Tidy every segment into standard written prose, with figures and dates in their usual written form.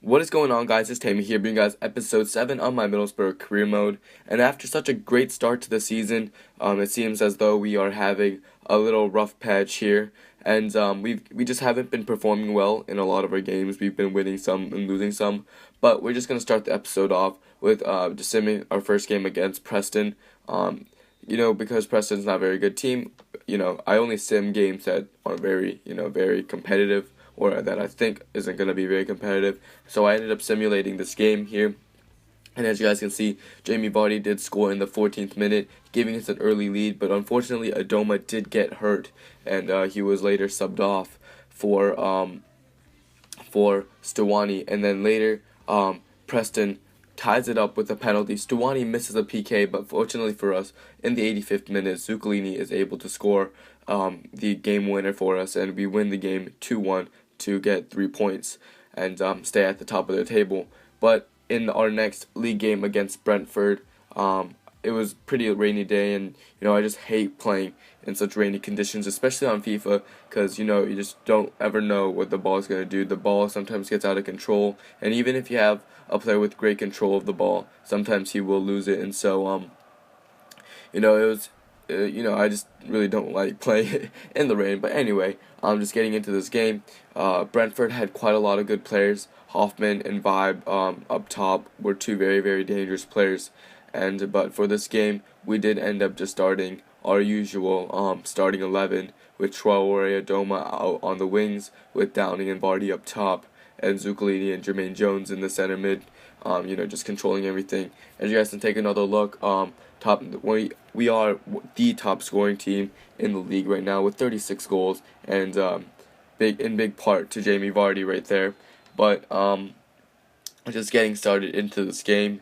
What is going on, guys? It's Tammy here, bringing you guys episode 7 on my Middlesbrough career mode. And after such a great start to the season, it seems as though we are having a little rough patch here. And we just haven't been performing well in a lot of our games. We've been winning some and losing some. But we're just going to start the episode off with just simming our first game against Preston. Because Preston's not a very good team, I only sim games that are very, very competitive or that I think isn't going to be very competitive. So I ended up simulating this game here. And as you guys can see, Jamie Vardy did score in the 14th minute, giving us an early lead. But unfortunately, Adoma did get hurt, and he was later subbed off for Stuwani. And then later, Preston ties it up with a penalty. Stuwani misses a PK, but fortunately for us, in the 85th minute, Zuccolini is able to score the game winner for us, and we win the game 2-1 to get 3 points and stay at the top of the table. But in our next league game against Brentford, it was pretty a rainy day, and I just hate playing in such rainy conditions, especially on FIFA, because you just don't ever know what the ball is going to do. The ball sometimes gets out of control, and even if you have a player with great control of the ball, sometimes he will lose it. And so it was I just really don't like playing in the rain. But anyway, I'm just getting into this game. Brentford had quite a lot of good players. Hoffman and Vibe up top were two very, very dangerous players. But for this game, we did end up just starting our usual starting 11 with Traore Adoma out on the wings, with Downing and Vardy up top, and Zuccolini and Jermaine Jones in the center mid. Just controlling everything. As you guys can take another look, we are the top scoring team in the league right now with 36 goals, and big part to Jamie Vardy right there. But just getting started into this game.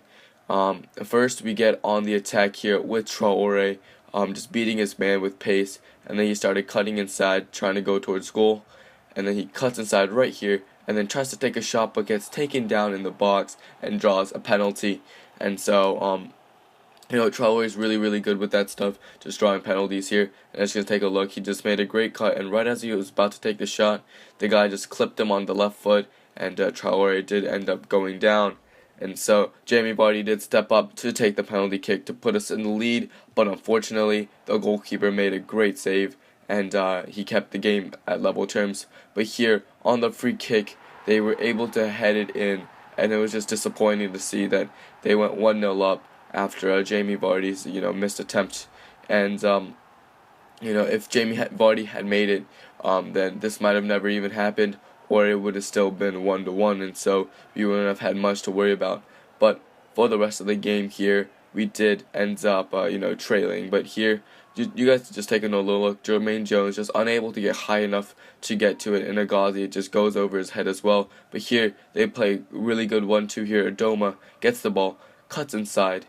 First we get on the attack here with Traore, just beating his man with pace, and then he started cutting inside, trying to go towards goal, and then he cuts inside right here, and then tries to take a shot, but gets taken down in the box and draws a penalty. And so, Traore is really, really good with that stuff, just drawing penalties here. And as you can take a look, he just made a great cut, and right as he was about to take the shot, the guy just clipped him on the left foot, and Traore did end up going down. And so Jamie Vardy did step up to take the penalty kick to put us in the lead, but unfortunately the goalkeeper made a great save, and he kept the game at level terms. But here on the free kick, they were able to head it in, and it was just disappointing to see that they went 1-0 up after Jamie Vardy's missed attempt. And if Jamie Vardy had made it, then this might have never even happened, or it would have still been 1-1, and so we wouldn't have had much to worry about. But for the rest of the game here, we did end up, trailing. But here, you guys just take another look. Jermaine Jones just unable to get high enough to get to it, and Agazi just goes over his head as well. But here, they play really good 1-2 here. Adoma gets the ball, cuts inside,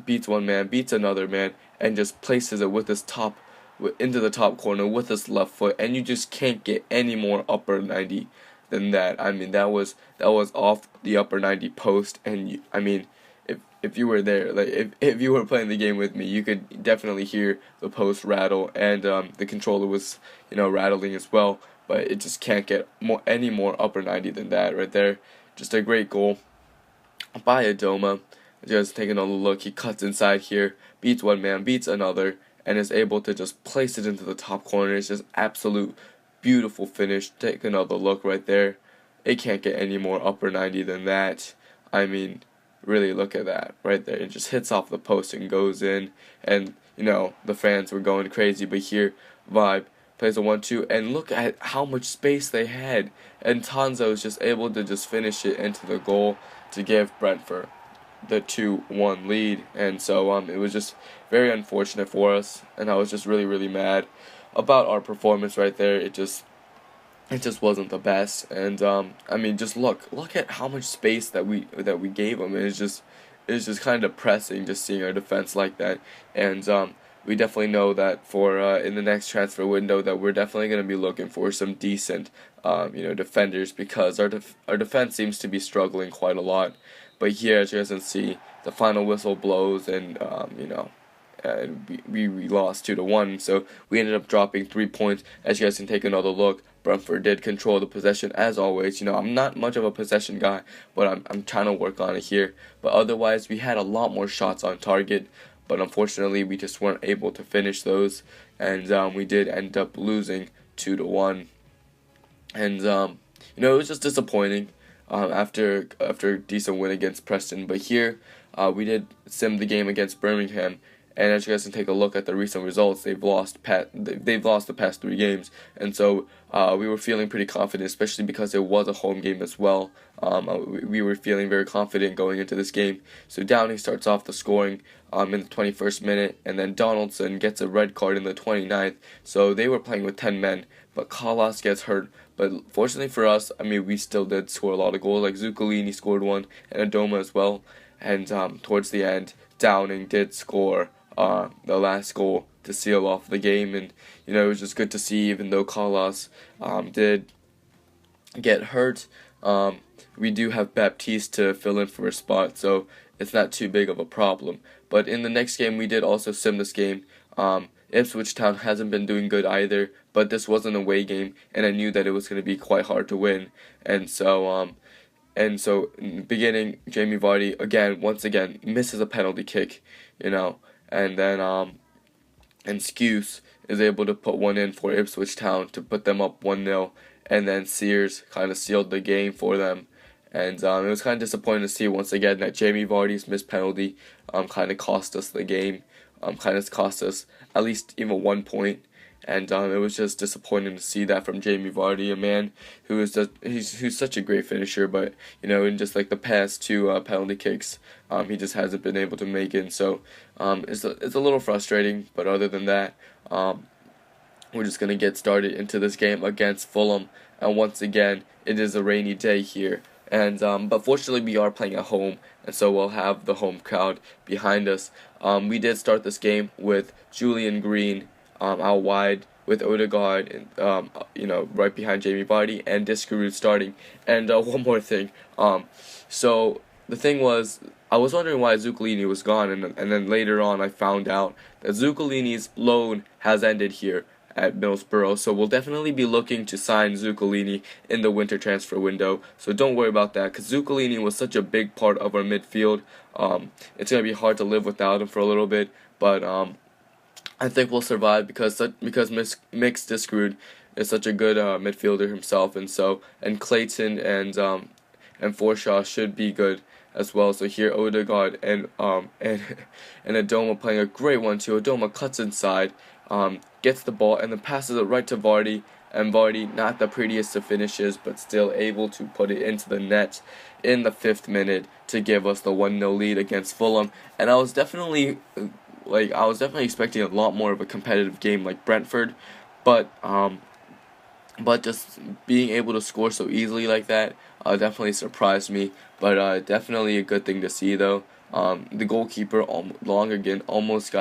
beats one man, beats another man, and just places it with his top into the top corner with his left foot, and you just can't get any more upper 90 than that. I mean, that was off the upper 90 post, and if you were there, like if you were playing the game with me, you could definitely hear the post rattle, and the controller was rattling as well. But it just can't get any more upper 90 than that right there. Just a great goal by Adoma. Just taking a look, he cuts inside here, beats one man, beats another, and is able to just place it into the top corner. It's just absolute beautiful finish. Take another look right there. It can't get any more upper 90 than that. I mean, really look at that right there. It just hits off the post and goes in, and the fans were going crazy. But here, Vibe plays a 1-2, and look at how much space they had, and Tanzo is just able to just finish it into the goal to give Brentford the 2-1 lead. And so it was just very unfortunate for us, and I was just really, really mad about our performance right there. It just wasn't the best. And just look at how much space that we gave them. It's just kind of depressing just seeing our defense like that. And we definitely know that for in the next transfer window that we're definitely going to be looking for some decent defenders, because our defense seems to be struggling quite a lot. But here, as you guys can see, the final whistle blows, and we lost 2-1. So we ended up dropping 3 points. As you guys can take another look, Brentford did control the possession as always. I'm not much of a possession guy, but I'm trying to work on it here. But otherwise, we had a lot more shots on target, but unfortunately, we just weren't able to finish those, and we did end up losing 2-1. And it was just disappointing after a decent win against Preston. But here, we did sim the game against Birmingham. And as you guys can take a look at the recent results, they've lost the past 3 games, and so we were feeling pretty confident, especially because it was a home game as well. We were feeling very confident going into this game. So Downing starts off the scoring in the 21st minute, and then Donaldson gets a red card in the 29th. So they were playing with 10 men, but Kalas gets hurt. But fortunately for us, we still did score a lot of goals. Like Zuccolini scored one, and Adoma as well. And towards the end, Downing did score the last goal to seal off the game, and it was just good to see. Even though Kalas did get hurt, we do have Baptiste to fill in for a spot, so it's not too big of a problem. But in the next game, we did also sim this game. Ipswich Town hasn't been doing good either, but this was an away game, and I knew that it was going to be quite hard to win. And so in the beginning, Jamie Vardy once again misses a penalty kick, and then and Skuse is able to put one in for Ipswich Town to put them up 1-0, and then Sears kind of sealed the game for them. And it was kind of disappointing to see once again that Jamie Vardy's missed penalty kind of cost us the game, kind of cost us at least even 1 point. And it was just disappointing to see that from Jamie Vardy, a man who's such a great finisher, but in just like the past 2 penalty kicks, he just hasn't been able to make it. So it's a little frustrating, but other than that, we're just gonna get started into this game against Fulham. And once again, it is a rainy day here, and but fortunately we are playing at home, and so we'll have the home crowd behind us. We did start this game with Julian Green out wide, with Odegaard, right behind Jamie Vardy, and Diskerud starting. And one more thing, so the thing was, I was wondering why Zuccolini was gone, and then later on I found out that Zuccolini's loan has ended here at Middlesbrough, so we'll definitely be looking to sign Zuccolini in the winter transfer window, so don't worry about that, because Zuccolini was such a big part of our midfield. It's going to be hard to live without him for a little bit, but I think we'll survive because Mix Diskerud is such a good midfielder himself, and Clayton and Forshaw should be good as well. So here Odegaard and Adoma playing a great one too. Adoma cuts inside, gets the ball and then passes it right to Vardy, and Vardy, not the prettiest of finishes, but still able to put it into the net in the 5th minute to give us the 1-0 lead against Fulham. And I was definitely expecting a lot more of a competitive game like Brentford, but just being able to score so easily like that definitely surprised me. But definitely a good thing to see though. The goalkeeper almost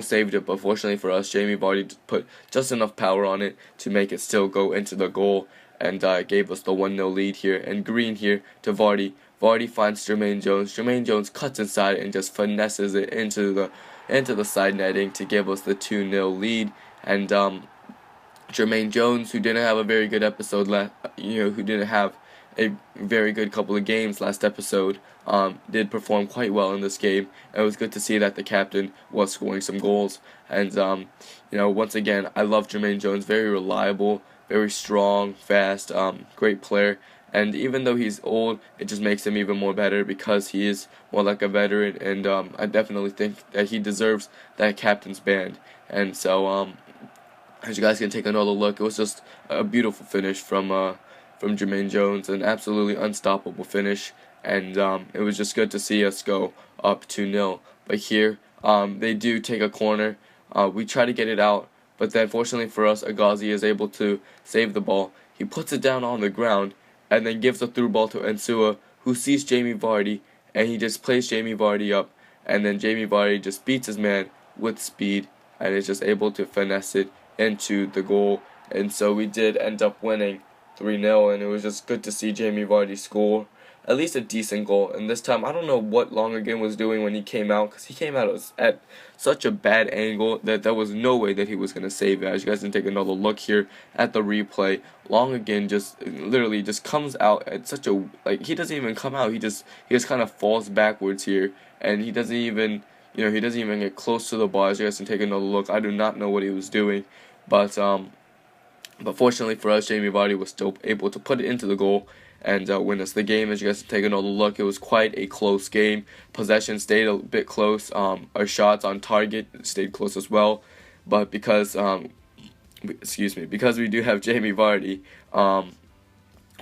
saved it, but fortunately for us, Jamie Vardy put just enough power on it to make it still go into the goal, and gave us the 1-0 lead here. And Green here to Vardy. Vardy finds Jermaine Jones. Jermaine Jones cuts inside and just finesses it into the side netting to give us the 2-0 lead. And Jermaine Jones, who didn't have a very good episode who didn't have a very good couple of games last episode, did perform quite well in this game. And it was good to see that the captain was scoring some goals. And once again, I love Jermaine Jones. Very reliable, very strong, fast, great player. And even though he's old, it just makes him even more better because he is more like a veteran. And I definitely think that he deserves that captain's band. And so, as you guys can take another look, it was just a beautiful finish from Jermaine Jones, an absolutely unstoppable finish. And it was just good to see us go up 2-0. But here, they do take a corner. We try to get it out, but then fortunately for us, Agazi is able to save the ball. He puts it down on the ground, and then gives a through ball to Ensua, who sees Jamie Vardy, and he just plays Jamie Vardy up, and then Jamie Vardy just beats his man with speed, and is just able to finesse it into the goal. And so we did end up winning 3-0, and it was just good to see Jamie Vardy score. at least a decent goal. And this time, I don't know what Lonergan was doing when he came out, because he came out at such a bad angle that there was no way that he was going to save it. As you guys can take another look here at the replay, Lonergan just literally just comes out at such a, like, he doesn't even come out, he just kind of falls backwards here, and he doesn't even, he doesn't even get close to the ball. As you guys can take another look, I do not know what he was doing, but fortunately for us, Jamie Vardy was still able to put it into the goal and win us the game. As you guys can take another look, it was quite a close game. Possession stayed a bit close. Our shots on target stayed close as well. But because, because we do have Jamie Vardy,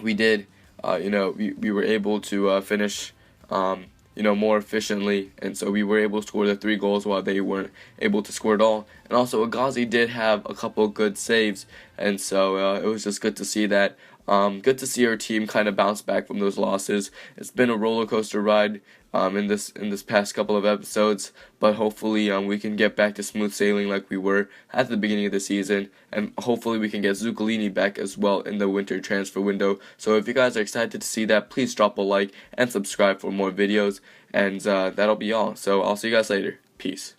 we did, we were able to finish, more efficiently, and so we were able to score the 3 goals while they weren't able to score at all. And also, Agazi did have a couple of good saves, and so it was just good to see that. Good to see our team kind of bounce back from those losses. It's been a roller coaster ride in this past couple of episodes, but hopefully we can get back to smooth sailing like we were at the beginning of the season, and hopefully we can get Zuccolini back as well in the winter transfer window. So if you guys are excited to see that, please drop a like and subscribe for more videos, and that'll be all. So I'll see you guys later. Peace.